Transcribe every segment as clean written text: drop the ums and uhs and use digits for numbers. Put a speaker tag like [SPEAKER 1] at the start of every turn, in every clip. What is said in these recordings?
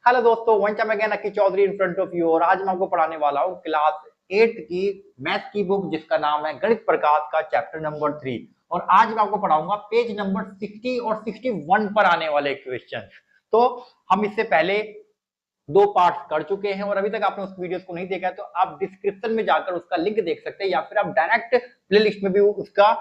[SPEAKER 1] Hello दोस्तों, one time again Aki Chaudhary in front of you. और आज मैं आपको पढ़ाने वाला हूँ क्लास 8 की मैथ की बुक जिसका नाम है गणित प्रकाश का चैप्टर नंबर 3। और आज मैं आपको पढ़ाऊंगा पेज नंबर 60 और 61 पर आने वाले क्वेश्चन। तो हम इससे पहले दो पार्ट्स कर चुके हैं और अभी तक आपने उस वीडियोस को नहीं देखा है तो आप डिस्क्रिप्शन में जाकर उसका लिंक देख सकते हैं या फिर आप डायरेक्ट प्लेलिस्ट में भी उसका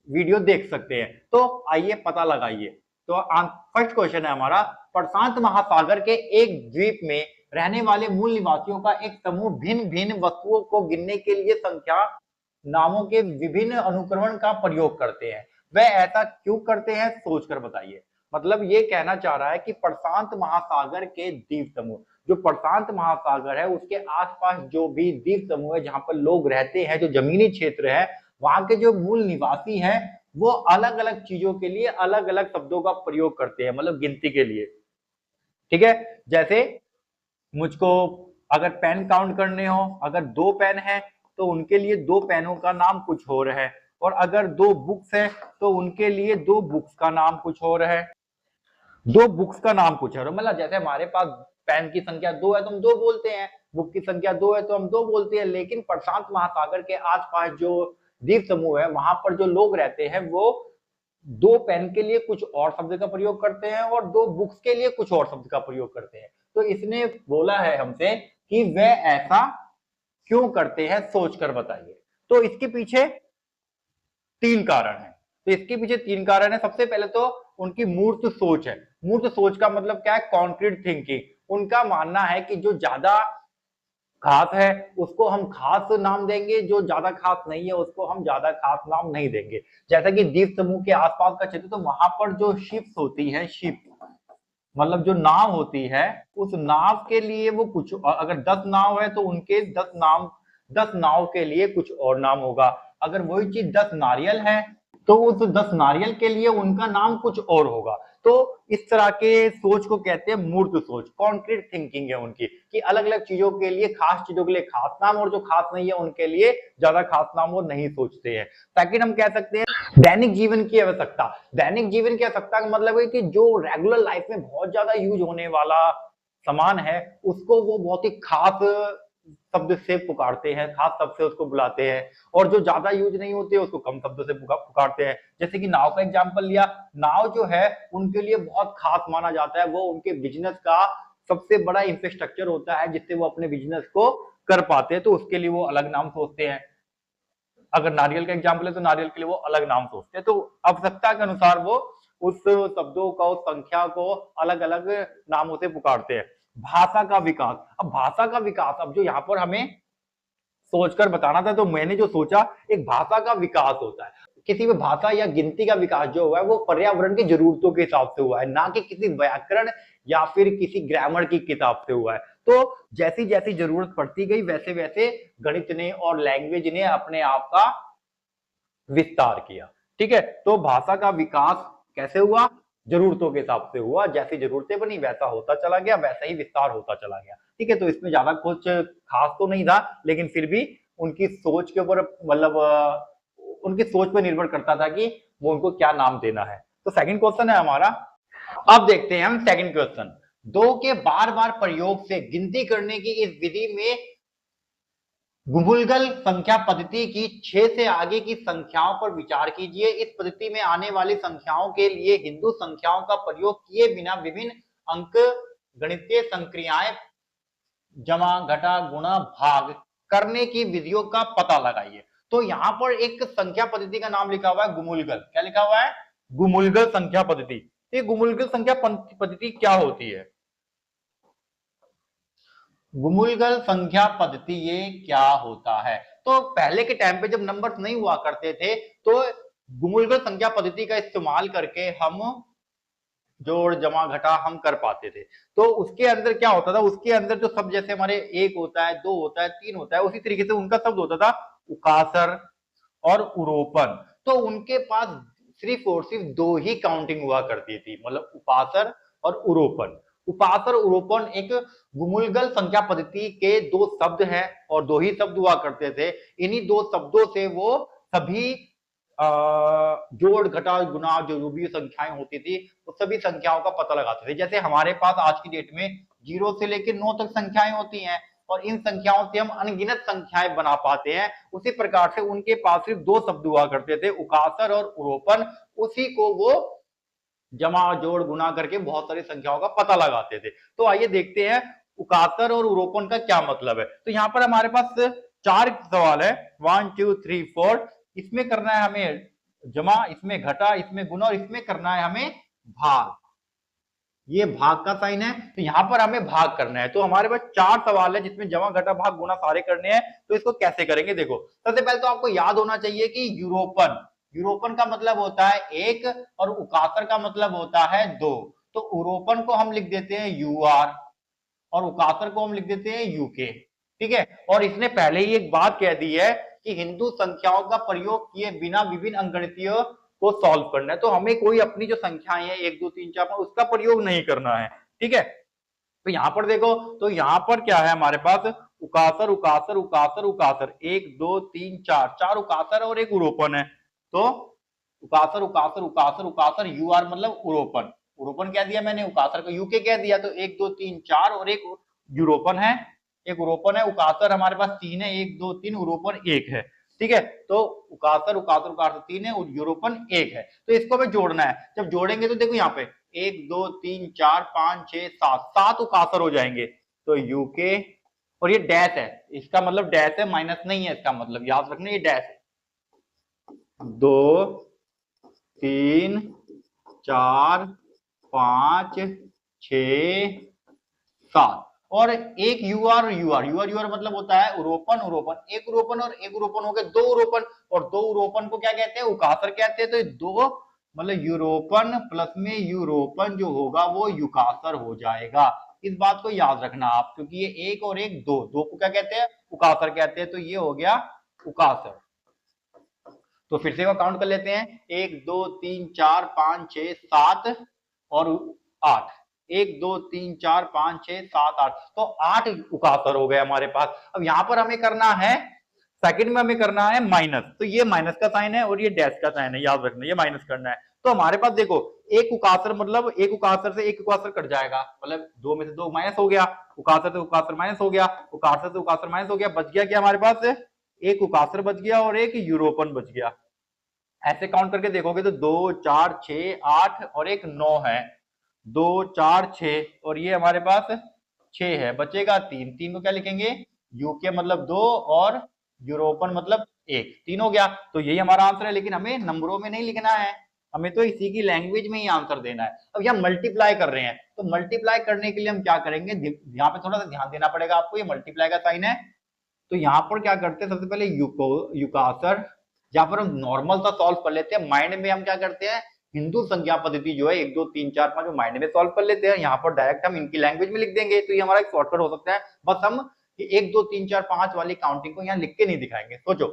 [SPEAKER 1] वीडियो देख सकते हैं। तो आइए पता लगाइए। तो फर्स्ट क्वेश्चन है हमारा, प्रशांत महासागर के एक द्वीप में रहने वाले मूल निवासियों का एक समूह भिन्न भिन्न वस्तुओं को गिनने के लिए संख्या नामों के विभिन्न अनुक्रमण का प्रयोग करते हैं। वह ऐसा क्यों करते हैं, सोचकर बताइए। मतलब ये कहना चाह रहा है कि प्रशांत महासागर के द्वीप समूह, जो प्रशांत महासागर है उसके आसपास जो भी द्वीप समूह है जहां पर लोग रहते हैं, जो जमीनी क्षेत्र है, वहां के जो मूल निवासी हैं वो अलग अलग चीजों के लिए अलग अलग शब्दों का प्रयोग करते हैं, मतलब गिनती के लिए। ठीक है, जैसे मुझको अगर पेन काउंट करने हो, अगर 2 पेन है तो उनके लिए 2 पेनों का नाम कुछ और है, और अगर 2 बुक्स है तो उनके लिए 2 बुक्स का नाम कुछ और है। 2 बुक्स का नाम कुछ और, मतलब जैसे हमारे पास पेन की संख्या 2 है तो हम 2 बोलते हैं, बुक की संख्या 2 है तो हम 2 बोलते हैं। लेकिन प्रशांत महासागर के आसपास जो द्वीप समूह है वहां पर जो लोग रहते हैं वो 2 पेन के लिए कुछ और शब्द का प्रयोग करते हैं और 2 बुक्स के लिए कुछ और शब्द का प्रयोग करते हैं। तो इसने बोला है हमसे कि वह ऐसा क्यों करते हैं, सोचकर बताइए। तो इसके पीछे 3 कारण है। तो इसके पीछे 3 कारण है। सबसे पहले तो उनकी मूर्त सोच है। मूर्त सोच का मतलब क्या है, कॉन्क्रीट थिंकिंग। उनका मानना है कि जो ज्यादा खास है उसको हम खास नाम देंगे, जो ज्यादा खास नहीं है उसको हम ज्यादा खास नाम नहीं देंगे। जैसा कि द्वीप समूह के आसपास का क्षेत्र, तो वहां पर जो शिप्स होती है, शिप मतलब जो नाव होती है, उस नाव के लिए वो कुछ, अगर 10 नाव है तो उनके 10 नाव के लिए कुछ और नाम होगा। अगर वही चीज 10 नारियल है तो उस 10 नारियल के लिए उनका नाम कुछ और होगा। तो इस तरह के सोच को कहते हैं मूर्त सोच। कॉन्क्रीट थिंकिंग है उनकी कि अलग अलग चीजों के लिए, खास चीजों के लिए खास नाम, और जो खास नहीं है उनके लिए ज्यादा खास नाम वो नहीं सोचते हैं। सेकंड हम कह सकते हैं दैनिक जीवन की आवश्यकता। दैनिक जीवन की आवश्यकता का मतलब है कि जो रेगुलर लाइफ में बहुत ज्यादा यूज होने वाला सामान है उसको वो बहुत ही खास शब्द से पुकारते हैं, खास शब्द से उसको बुलाते हैं, और जो ज्यादा यूज नहीं होते उसको कम शब्दों से पुकारते हैं। जैसे कि नाव का एग्जांपल लिया, नाव जो है उनके लिए बहुत खास माना जाता है, वो उनके बिजनेस का सबसे बड़ा इंफ्रास्ट्रक्चर होता है जिससे वो अपने बिजनेस को कर पाते हैं, तो उसके लिए वो अलग नाम सोचते हैं। अगर नारियल का एग्जाम्पल है तो नारियल के लिए वो अलग नाम सोचते हैं। तो आवश्यकता के अनुसार वो उस शब्दों का, उस संख्या को अलग अलग नामों से पुकारते हैं। भाषा का विकास। अब भाषा का विकास, अब जो यहाँ पर हमें सोचकर बताना था तो मैंने जो सोचा, एक भाषा का विकास होता है, किसी भी भाषा या गिनती का विकास जो हुआ है वो पर्यावरण की जरूरतों के हिसाब से हुआ है, ना कि किसी व्याकरण या फिर किसी ग्रामर की किताब से हुआ है। तो जैसी जैसी जरूरत पड़ती गई वैसे वैसे गणित ने और लैंग्वेज ने अपने आप का विस्तार किया। ठीक है, तो भाषा का विकास कैसे हुआ, जरूरतों के हिसाब से हुआ। जैसी जरूरतें बनी वैसा होता चला गया, वैसा ही विस्तार होता चला गया। ठीक है, तो इसमें ज्यादा कुछ खास तो नहीं था, लेकिन फिर भी उनकी सोच के ऊपर, मतलब उनकी सोच पर निर्भर करता था कि वो उनको क्या नाम देना है। तो सेकंड क्वेश्चन है हमारा। अब देखते हैं हम सेकंड क्वेश्चन। 2 के बार बार प्रयोग से गिनती करने की इस विधि में गुमुलगल संख्या पद्धति की 6 से आगे की संख्याओं पर विचार कीजिए। इस पद्धति में आने वाली संख्याओं के लिए हिंदू संख्याओं का प्रयोग किए बिना विभिन्न अंक गणितीय संक्रियाएं जमा, घटा, गुणा, भाग करने की विधियों का पता लगाइए। तो यहां पर एक संख्या पद्धति का नाम लिखा हुआ है गुमुलगल। क्या लिखा हुआ है? गुमुलगल संख्या पद्धति। ये गुमुलगल संख्या पद्धति क्या होती है? गुमुलगल संख्या पद्धति ये क्या होता है? तो पहले के टाइम पे जब नंबर्स नहीं हुआ करते थे तो गुमुलगल संख्या पद्धति का इस्तेमाल करके हम जोड़, जमा, घटा हम कर पाते थे। तो उसके अंदर क्या होता था, उसके अंदर जो शब्द जैसे हमारे 1 होता है, 2 होता है, 3 होता है, उसी तरीके से उनका शब्द होता था उकासर और उरोपन। तो उनके पास सिर्फ और सिर्फ 2 ही काउंटिंग हुआ करती थी, मतलब उपासर और उरोपन। उपासर उरोपन एक गुमुलगल संख्या पद्धति के 2 शब्द हैं और 2 ही शब्द हुआ करते थे। इन्हीं 2 शब्दों से वो सभी जोड़ घटा गुना जो भी संख्याएं होती थी वो सभी संख्याओं का पता लगाते थे। जैसे हमारे पास आज की डेट में 0 से लेकर 9 तक संख्याएं होती हैं और इन संख्याओं से हम अनगिनत संख्याएं बना पाते हैं, उसी प्रकार से उनके पास सिर्फ दो शब्द हुआ करते थे, उकासर और उरोपन। उसी को वो जमा जोड़ गुना करके बहुत सारी संख्याओं का पता लगाते थे। तो आइए देखते हैं उकासर और उरोपन का क्या मतलब है। तो यहाँ पर हमारे पास 4 सवाल है, 1 2 3 4। इसमें करना है हमें जमा, इसमें घटा, इसमें गुना और इसमें करना है हमें भाग। ये भाग का साइन है, तो यहाँ पर हमें भाग करना है। तो हमारे पास 4 सवाल है जिसमें जमा घटा भाग गुना सारे करने हैं। तो इसको कैसे करेंगे, देखो सबसे पहले तो आपको याद होना चाहिए कि यूरोपन, यूरोपन का मतलब होता है एक और उकासर का मतलब होता है दो। तो उरोपन को हम लिख देते हैं यूआर और उकासर को हम लिख देते हैं यूके। ठीक है, और इसने पहले ही एक बात कह दी है कि हिंदू संख्याओं का प्रयोग किए बिना विभिन्न अंकगणितीयों को सॉल्व करना है। तो हमें कोई अपनी जो संख्याएं हैं 1 2 3 4 5 उसका प्रयोग नहीं करना है। ठीक है, तो यहां पर देखो, तो यहां पर क्या है हमारे पास उकासर उकासर उकासर उकासर, 1 2 3 4, 4 उकासर और एक उरोपन है। तो उकासर उकासर उकासर उकासर यू आर मतलब उरोपन, उरोपन कह दिया मैंने, उकासर को यूके कह दिया। तो 1 2 3 4 और एक यूरोपन है, एक उरोपन है। उकासर हमारे पास 3 है, 1 2 3, उरोपन 1 है। ठीक है, तो उकासर उकासर उकासर 3 है, यूरोपन 1 है। तो इसको हमें जोड़ना है। जब जोड़ेंगे तो देखो यहाँ पे 1 2 3 4 5 6 7, 7 उकासर हो जाएंगे। तो यूके, और ये डैश है, इसका मतलब डैश है, माइनस नहीं है, इसका मतलब याद रखना ये डैश है। 2 3 4 5 6 7 और एक यूआर यूआर यूआर यूआर मतलब होता है उरोपन उरोपन, एक उरोपन और एक उरोपन हो गए दो उरोपन, और दो उरोपन को क्या कहते हैं, उकासर कहते हैं। तो ये दो मतलब यूरोपन प्लस में यूरोपन जो होगा वो युकासर हो जाएगा। इस बात को याद रखना आप, क्योंकि ये एक और एक दो, दो को क्या कहते हैं, उकासर कहते हैं। तो ये हो गया उकासर। तो फिर से काउंट कर लेते हैं, 1 2 3 4 5 6 7 और 8, 1 2 3 4 5 6 7 8, तो 8 उकासर हो गए हमारे पास। अब यहां पर हमें करना है सेकंड में, हमें करना है माइनस। तो ये माइनस का साइन है और ये डैश का साइन है, याद रखना ये माइनस करना है। तो हमारे पास देखो एक उकासर मतलब एक उकासर से एक उकासर कट जाएगा, मतलब दो में से दो माइनस हो गया, उकासर से उकासर माइनस हो गया, उकासर से उकासर माइनस हो गया, बच गया क्या हमारे पास, एक उकासर बच गया और एक यूरोपन बच गया। ऐसे काउंट करके देखोगे तो 2 4 6 8 और एक 9 है, 2 4 6 और ये हमारे पास 6 है, बचेगा 3, 3 को क्या लिखेंगे, यूके मतलब 2 और यूरोपन मतलब 1, 3 हो गया। तो यही हमारा आंसर है, लेकिन हमें नंबरों में नहीं लिखना है, हमें तो इसी की लैंग्वेज में ही आंसर देना है। अब यहाँ मल्टीप्लाई कर रहे हैं, तो मल्टीप्लाई करने के लिए हम क्या करेंगे, यहाँ पे थोड़ा सा ध्यान देना पड़ेगा आपको, ये मल्टीप्लाई का साइन है। तो यहाँ पर क्या करते हैं, सबसे पहले युकासर, जहां पर हम नॉर्मल सा सॉल्व कर लेते हैं, माइंड में हम क्या करते हैं, हिंदू संख्या पद्धति जो है 1 2 3 4 5 माइंड में सॉल्व कर लेते हैं। यहाँ पर डायरेक्ट हम इनकी लैंग्वेज में लिख देंगे, तो ये हमारा एक शॉर्टकट हो सकता है। बस हम 1 2 3 4 5 वाली काउंटिंग को यहाँ लिख के नहीं दिखाएंगे। सोचो,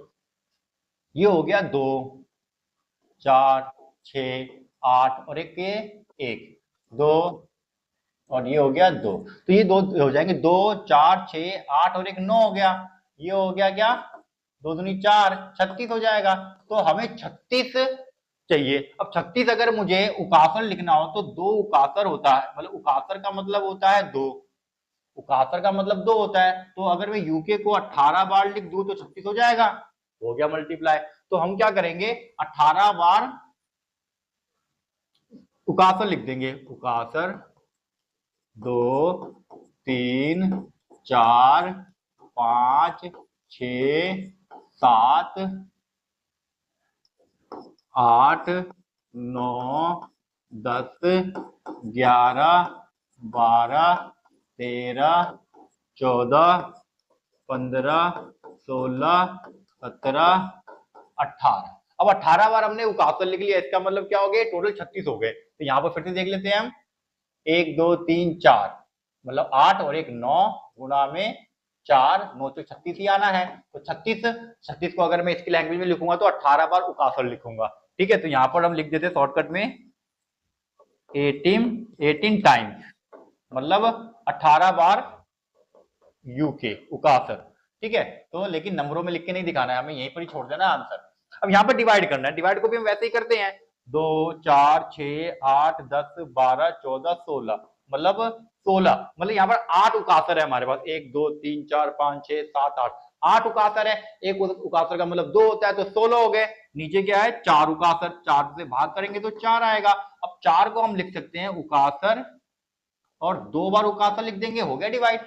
[SPEAKER 1] ये हो गया 2 4 6 8 और एक ये 1 2 और ये हो गया 2, तो ये दो हो जाएंगे, 2 4 6 8 और एक 9 हो गया, ये हो गया क्या, 2 दूनी 4, 36 हो जाएगा। तो हमें 36 चाहिए। अब 36 अगर मुझे उकासर लिखना हो तो दो उकासर होता है, मतलब उकासर का मतलब होता है दो, उकासर का मतलब दो होता है। तो अगर मैं यूके को 18 बार लिख दूं तो 36 हो जाएगा, हो गया मल्टीप्लाई। तो हम क्या करेंगे, 18 बार उकासर लिख देंगे, उकासर 2 3 4 5 6 7 8 9 10 11 12 13 14 15 16 17 18। अब 18 बार हमने उकासर लिख लिया, इसका मतलब क्या हो गया, टोटल 36 हो गए। तो यहाँ पर फिर से देख लेते हैं हम, 1 2 3 4 मतलब 8 और एक 9 गुणा में 4, 9 तो 36 ही आना है। तो 36 को अगर मैं इसकी लैंग्वेज में लिखूंगा तो 18 बार उकासर लिखूंगा। ठीक है, तो यहां पर हम लिख देते शॉर्टकट में 18 टाइम्स, मतलब 18 बार यूके उकासर। ठीक है, तो लेकिन नंबरों में लिख के नहीं दिखाना है, हमें यहीं पर ही छोड़ देना आंसर। अब यहाँ पर डिवाइड करना है, डिवाइड को भी हम वैसे ही करते हैं, 2 4 6 8 10 12 14 16, मतलब 16, मतलब यहाँ पर 8 उकासर है हमारे पास, 1 2 3 4 5 6 7 8, 8 उकासर है। एक उकासर का मतलब 2 होता है, तो 16 हो गए। नीचे क्या है, 4 उकासर, 4 से भाग करेंगे तो 4 आएगा। अब 4 को हम लिख सकते हैं उकासर और 2 बार उकासर लिख देंगे, हो गया डिवाइड।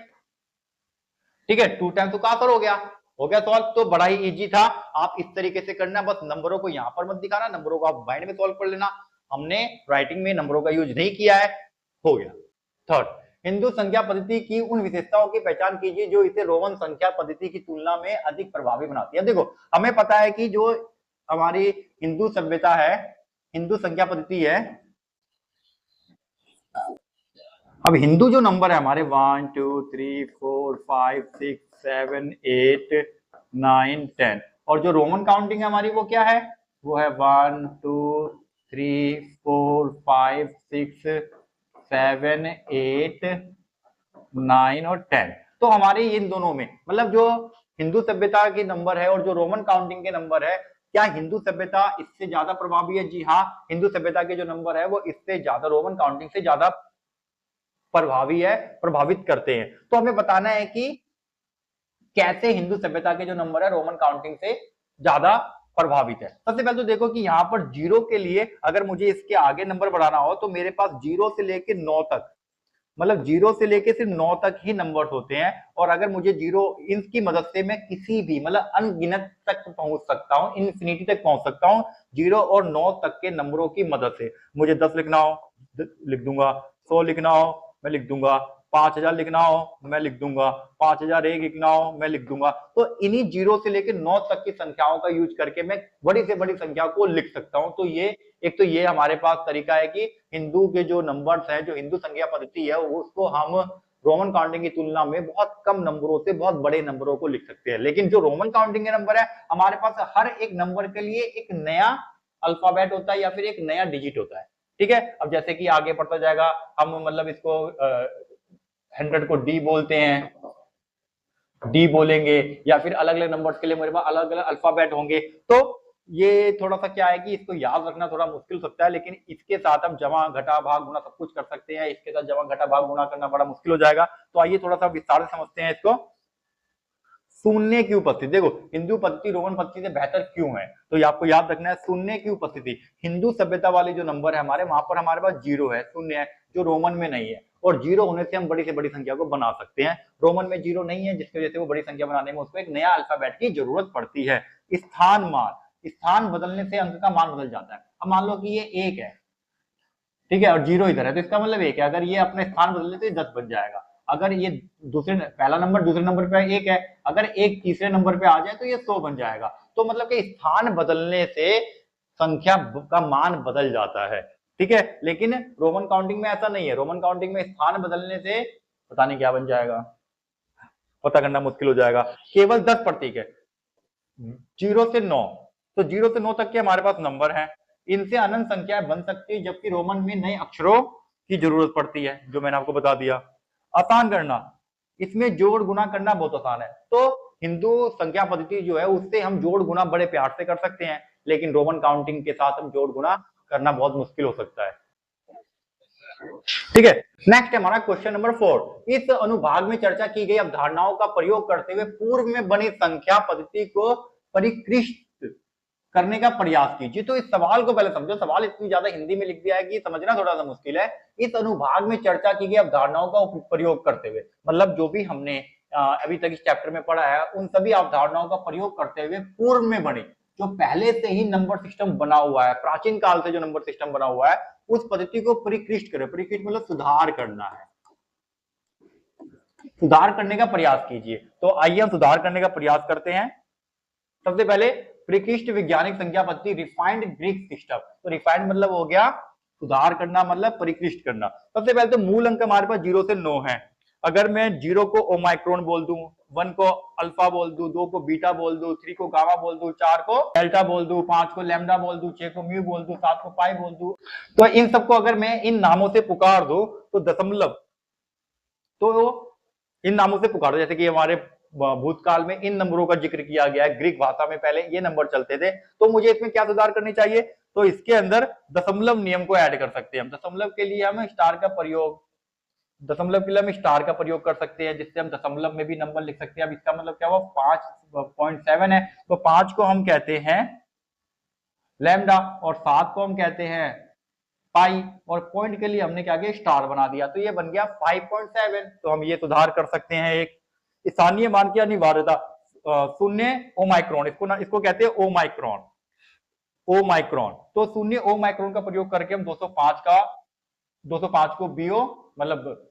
[SPEAKER 1] ठीक है, 2 टाइम्स उकासर हो गया सॉल्व। तो बड़ा ही इजी था, आप इस तरीके से करना, बस नंबरों को यहां पर मत दिखाना, नंबरों को आप माइंड में सॉल्व कर लेना। हमने राइटिंग में नंबरों का यूज नहीं किया है, हो गया। थर्ड, हिंदू संख्या पद्धति की उन विशेषताओं की पहचान कीजिए जो इसे रोमन संख्या पद्धति की तुलना में अधिक प्रभावी बनाती है। देखो, हमें पता है कि जो हमारी हिंदू सभ्यता है, हिंदू संख्या पद्धति है, अब हिंदू जो नंबर है हमारे 1 2 3 4 5 6 7 8 9 10, और जो रोमन काउंटिंग है हमारी वो क्या है, वो है 1 2 3 4 5 6 7 8 9 और 10। तो हमारे इन दोनों में, मतलब जो हिंदू सभ्यता के नंबर है और जो रोमन काउंटिंग के नंबर है, क्या हिंदू सभ्यता इससे ज्यादा प्रभावी है? जी हाँ, हिंदू सभ्यता के जो नंबर है वो इससे ज्यादा, रोमन काउंटिंग से ज्यादा प्रभावी है, प्रभावित करते हैं। तो हमें बताना है कि कैसे हिंदू सभ्यता के जो नंबर है रोमन काउंटिंग से ज्यादा प्रभावित है। सबसे पहले तो देखो कि यहाँ पर 0 के लिए अगर मुझे इसके आगे नंबर बढ़ाना हो तो मेरे पास 0 से लेके 9 तक, मतलब 0 से लेके सिर्फ 9 तक ही नंबर होते हैं, और अगर मुझे 0 इनकी मदद से मैं किसी भी, मतलब अनगिनत तक पहुंच सकता हूं, इन्फिनिटी तक पहुंच सकता हूं 0 और 9 तक के नंबरों की मदद से। मुझे 10 लिखना हो लिख दूंगा, 100 लिखना हो मैं लिख दूंगा, 5000 लिखना हो मैं लिख दूंगा, 5001 लिखना हो मैं लिख दूंगा। तो इन्हीं 0 से लेकर 9 तक की संख्याओं का यूज करके मैं बड़ी से बड़ी संख्या को लिख सकता हूं। तो ये एक तो ये हमारे पास तरीका है कि हिंदू के जो नंबर्स हैं, जो हिंदू संख्या पद्धति है, उसको हम रोमन काउंटिंग की तुलना में बहुत कम नंबरों से बहुत बड़े नंबरों को लिख सकते हैं। लेकिन जो रोमन काउंटिंग के नंबर है, हमारे पास हर एक नंबर के लिए एक नया अल्फाबेट होता है या फिर एक नया डिजिट होता है। ठीक है, अब जैसे कि आगे बढ़ता जाएगा, हम मतलब इसको 100 को डी बोलते हैं, डी बोलेंगे, या फिर अलग अलग नंबर्स के लिए मेरे पास अलग अलग अल्फाबेट होंगे। तो ये थोड़ा सा क्या है कि इसको याद रखना थोड़ा मुश्किल हो सकता है, लेकिन इसके साथ हम जमा घटा भाग गुणा सब कुछ कर सकते हैं। इसके साथ जमा घटा भाग गुणा करना बड़ा मुश्किल हो जाएगा। तो आइए थोड़ा सा विस्तार से समझते हैं इसको। शून्य की उपस्थिति, देखो हिंदू पद्धति रोमन पद्धति से बेहतर क्यों है, तो ये आपको याद रखना है। शून्य की उपस्थिति, हिंदू सभ्यता वाले जो नंबर है हमारे, वहां पर हमारे पास 0 है, शून्य है, जो रोमन में नहीं है, और 0 होने से हम बड़ी से बड़ी संख्या को बना सकते हैं। रोमन में 0 नहीं है, जिसकी वजह से वो बड़ी संख्या बनाने में उसको एक नया अल्फाबेट की जरूरत पड़ती है। स्थान मान, स्थान बदलने से अंक का मान बदल जाता है। अब मान लो कि ये 1 है, ठीक है, और 0 इधर है, तो इसका मतलब 1 है। अगर ये अपने स्थान बदलने से 10 बन जाएगा। अगर ये दूसरे, पहला नंबर दूसरे नंबर पे 1 है, अगर 1 तीसरे नंबर पे आ जाए तो ये 100 बन जाएगा। तो मतलब कि स्थान बदलने से संख्या का मान बदल जाता है। ठीक है, लेकिन रोमन काउंटिंग में ऐसा नहीं है। रोमन काउंटिंग में स्थान बदलने से पता नहीं क्या बन जाएगा, पता करना मुश्किल हो जाएगा। केवल 10 प्रतीक है, 0 से 9, तो 0 से 9 तक के हमारे पास नंबर हैं, इनसे अनंत संख्याएं बन सकती है, जबकि रोमन में नए अक्षरों की जरूरत पड़ती है, जो मैंने आपको बता दिया। आसान करना, इसमें जोड़ गुना करना बहुत आसान है। तो हिंदू संख्या पद्धति जो है उससे हम जोड़ गुना बड़े प्यार से कर सकते हैं, लेकिन रोमन काउंटिंग के साथ हम जोड़ गुना करना बहुत मुश्किल हो सकता है। ठीक है, नेक्स्ट है हमारा क्वेश्चन नंबर 4। इस अनुभाग में चर्चा की गई अवधारणाओं का प्रयोग करते हुए पूर्व में बनी संख्या पद्धति को परिष्कृत करने का प्रयास कीजिए। तो इस सवाल को पहले समझो, सवाल इतनी ज्यादा हिंदी में लिख दिया है कि समझना थोड़ा सा मुश्किल है। इस अनुभाग में चर्चा की गई अवधारणाओं का प्रयोग करते हुए, मतलब जो भी हमने अभी तक इस चैप्टर में पढ़ा है, उन सभी अवधारणाओं का प्रयोग करते हुए पूर्व में बनी, जो पहले से ही नंबर सिस्टम बना हुआ है, प्राचीन काल से जो नंबर सिस्टम बना हुआ है, उस पद्धति को परिष्कृत करें। परिष्कृत मतलब सुधार करना है, सुधार करने का प्रयास कीजिए। तो आइए हम सुधार करने का प्रयास करते हैं। सबसे पहले परिष्कृत वैज्ञानिक संख्या पद्धति, रिफाइंड ग्रीक सिस्टम। तो रिफाइंड मतलब हो गया सुधार करना, मतलब परिष्कृत करना। सबसे पहले तो मूल अंक हमारे पास 0 से 9 है। अगर मैं 0 को ओमाइक्रोन बोल दूं, 1 को अल्फा बोल दूं, 2 को बीटा बोल दूं, 3 को गामा बोल दूं, 4 को डेल्टा बोल दूं, 5 को लैम्डा बोल दूं, 6 को म्यू बोल दूं, 7 को पाई बोल दूं, तो इन सबको अगर मैं इन नामों से पुकार दूं तो दशमलव, तो इन नामों से पुकारो, जैसे कि हमारे भूतकाल में इन नंबरों का जिक्र किया गया है, ग्रीक भाषा में पहले ये नंबर चलते थे, तो मुझे इसमें क्या सुधार करनी चाहिए, तो इसके अंदर दशमलव नियम को ऐड कर सकते हैं हम। दशमलव के लिए हम स्टार का प्रयोग कर सकते हैं, जिससे हम दशमलव में भी नंबर लिख सकते हैं। अब इसका मतलब क्या हुआ, 5.7 है, तो 5 को हम कहते हैं लैम्डा और 7 को हम कहते हैं पाई, और पॉइंट के लिए हमने क्या किया, स्टार बना दिया, तो ये बन गया 5.7। तो हम ये सुधार कर सकते हैं। एक स्थानीय मान की अनिवार्यता, शून्य ओमाइक्रोन, इसको कहते हैं ओमाइक्रोन। तो शून्य ओमाइक्रोन का प्रयोग करके हम 205 को बीओ मतलब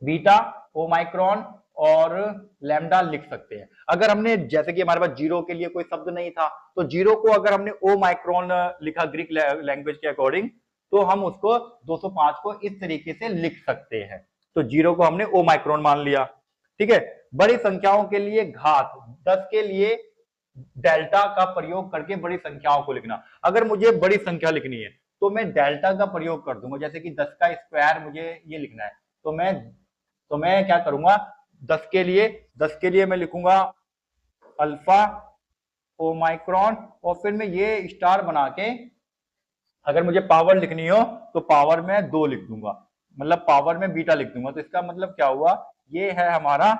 [SPEAKER 1] बीटा ओमाइक्रोन और लैम्डा लिख सकते हैं। अगर हमने, जैसे कि हमारे पास जीरो के लिए कोई शब्द नहीं था, तो जीरो को अगर हमने ओमाइक्रोन लिखा ग्रीक लैंग्वेज के अकॉर्डिंग, तो हम उसको 205 को इस तरीके से लिख सकते हैं। तो जीरो को हमने ओमाइक्रोन मान लिया, ठीक है। बड़ी संख्याओं के लिए घात 10 के लिए डेल्टा का प्रयोग करके बड़ी संख्याओं को लिखना। अगर मुझे बड़ी संख्या लिखनी है तो मैं डेल्टा का प्रयोग कर दूंगा, जैसे कि 10 का स्क्वायर मुझे ये लिखना है, तो मैं क्या करूंगा, 10 के लिए मैं लिखूंगा अल्फा ओमाइक्रोन, और फिर मैं ये स्टार बना के, अगर मुझे पावर लिखनी हो तो पावर में 2 लिख दूंगा, मतलब पावर में बीटा लिख दूंगा। तो इसका मतलब क्या हुआ, ये है हमारा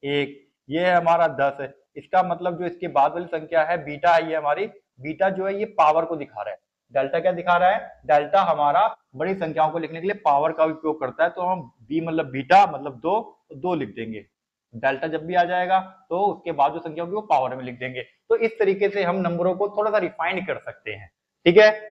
[SPEAKER 1] 1, ये है हमारा 10 है। इसका मतलब जो इसके बाद वाली संख्या है बीटा है, ये हमारी बीटा जो है ये पावर को दिखा रहा है। डेल्टा क्या दिखा रहा है, डेल्टा हमारा बड़ी संख्याओं को लिखने के लिए पावर का उपयोग करता है। तो हम बी मतलब बीटा मतलब 2 लिख देंगे। डेल्टा जब भी आ जाएगा तो उसके बाद जो संख्या होगी वो पावर में लिख देंगे। तो इस तरीके से हम नंबरों को थोड़ा सा रिफाइन कर सकते हैं, ठीक है।